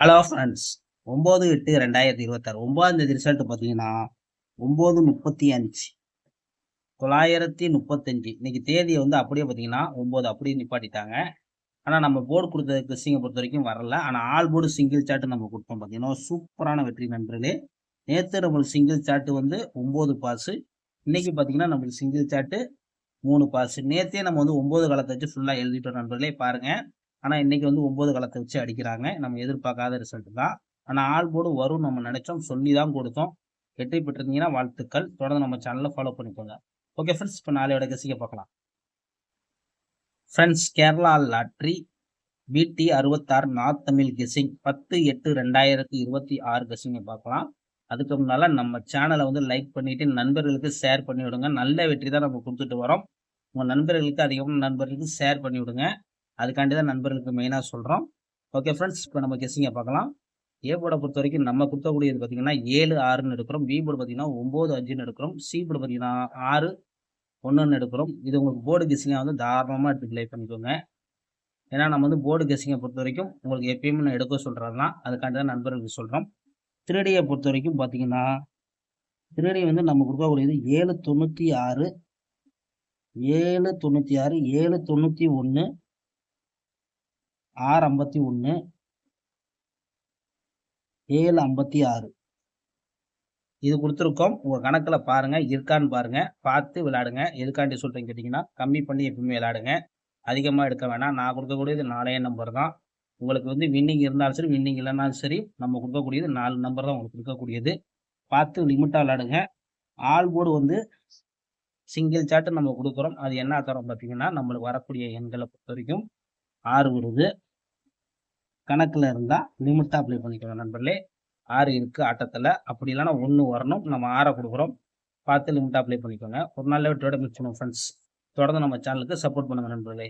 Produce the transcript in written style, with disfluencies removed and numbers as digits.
Hello friends, 9/8/2026 9ஆம் தேதி result பார்த்தீங்கன்னா 9:35 935. இன்னைக்கு தேதியை வந்து அப்படியே பார்த்தீங்கன்னா 9 அப்படியே நிப்பாட்டிட்டாங்க. ஆனால் நம்ம போர்டு கொடுத்த கிறிஸ்டிங்கை பொறுத்த வரைக்கும் வரல. ஆனால் ஆல் போர்டு சிங்கிள் சாட்டு நம்ம கொடுத்தோம். பார்த்தீங்கன்னா சூப்பரான வெற்றி நண்பர்களே. நேற்று நம்மளுக்கு சிங்கிள் சாட்டு வந்து 9 பாஸு. இன்னைக்கு பார்த்தீங்கன்னா நம்மளுக்கு சிங்கிள் சாட்டு 3 பாஸு. நேற்றே நம்ம வந்து 9 காலத்தை வச்சு ஃபுல்லாக எழுதிட்டோம் நண்பர்களே, பாருங்க. ஆனால் இன்னைக்கு வந்து 9 காலத்தை வச்சு அடிக்கிறாங்க. நம்ம எதிர்பார்க்காத ரிசல்ட் தான். ஆனால் ஆல் போர்டு வரும் நம்ம நினைச்சோம், சொல்லி தான் கொடுத்தோம். வெற்றி பெற்றிருந்தீங்கன்னா வாழ்த்துக்கள். தொடர்ந்து நம்ம சேனலை ஃபாலோ பண்ணிக்கோங்க. ஓகே ஃப்ரெண்ட்ஸ், இப்போ நாளையோட கெஸ்ஸிங்கை பார்க்கலாம். Friends, Kerala lottery BT 66 north Tamil guessing 10/8/2026 கெஸ்ஸிங்கை பார்க்கலாம். அதுக்கு முன்னால நம்ம சேனலை வந்து லைக் பண்ணிட்டு நண்பர்களுக்கு ஷேர் பண்ணி விடுங்க. நல்ல வெற்றி தான் நம்ம கொடுத்துட்டு வரோம். உங்கள் நண்பர்களுக்கு அதிகமான நண்பர்களுக்கு ஷேர் பண்ணி விடுங்க. அதுக்காண்டி தான் நண்பர்களுக்கு மெயினாக சொல்கிறோம். ஓகே ஃப்ரெண்ட்ஸ், இப்போ நம்ம கெஸ்ஸிங்கை பார்க்கலாம். ஏ போர்டை பொறுத்த வரைக்கும் நம்ம கொடுக்கக்கூடியது பார்த்தீங்கன்னா 7 6ன்னு எடுக்கிறோம். பி போர்டு பார்த்தீங்கன்னா 9 5ன்னு எடுக்கிறோம். சி போர்டு பார்த்தீங்கன்னா 6 1ன்னு எடுக்கிறோம். இது உங்களுக்கு போர்டு கெஸ்ஸிங்காக வந்து தாராளமாக எடுத்து ப்ளே பண்ணிக்கோங்க. ஏன்னா நம்ம வந்து போர்டு கெஸ்ஸிங்கை பொறுத்த வரைக்கும் உங்களுக்கு எப்பயுமே நான் எடுக்க சொல்கிறது தான். அதுக்காண்டி தான் நண்பர்களுக்கு சொல்கிறோம். 3Dயை பொறுத்த வரைக்கும் பார்த்தீங்கன்னா 3D வந்து நம்ம கொடுக்கக்கூடியது 796 796 791 651 756 இது கொடுத்துருக்கோம். உங்கள் கணக்கில் பாருங்கள், இருக்கான்னு பாருங்கள், பார்த்து விளையாடுங்க. எதுக்காண்டி சொல்கிறேன்னு கேட்டிங்கன்னா, கம்மி பண்ணி எப்பவுமே விளையாடுங்க. அதிகமாக எடுக்க வேணாம். நான் கொடுக்கக்கூடியது 4 நம்பர் தான். உங்களுக்கு வந்து வின்னிங் இருந்தாலும் சரி, வின்னிங் இல்லைனாலும் சரி, நம்ம கொடுக்கக்கூடியது 4 நம்பர் தான் உங்களுக்கு கொடுக்கக்கூடியது. பார்த்து லிமிட்டாக விளையாடுங்க. ஆல் போர்டு வந்து சிங்கிள் சாட்டு நம்ம கொடுக்குறோம். அது என்ன தரோம் பார்த்தீங்கன்னா, நம்மளுக்கு வரக்கூடிய எண்களை பொறுத்த வரைக்கும் 6 வருது. கணக்கில் இருந்தால் லிமிட்டாக அப்ளை பண்ணிக்கோங்க நண்பர்களே. 6 இருக்குது ஆட்டத்தில். அப்படி இல்லைன்னா 1 வரணும். நம்ம 6 கொடுக்குறோம். பார்த்து லிமிட்டாக அப்ளை பண்ணிக்கோங்க. ஒரு நாள் வெற்றியோட மிஸ் பண்ணுவோம் ஃப்ரெண்ட்ஸ். தொடர்ந்து நம்ம சேனலுக்கு சப்போர்ட் பண்ணுங்கள் நண்பர்களே.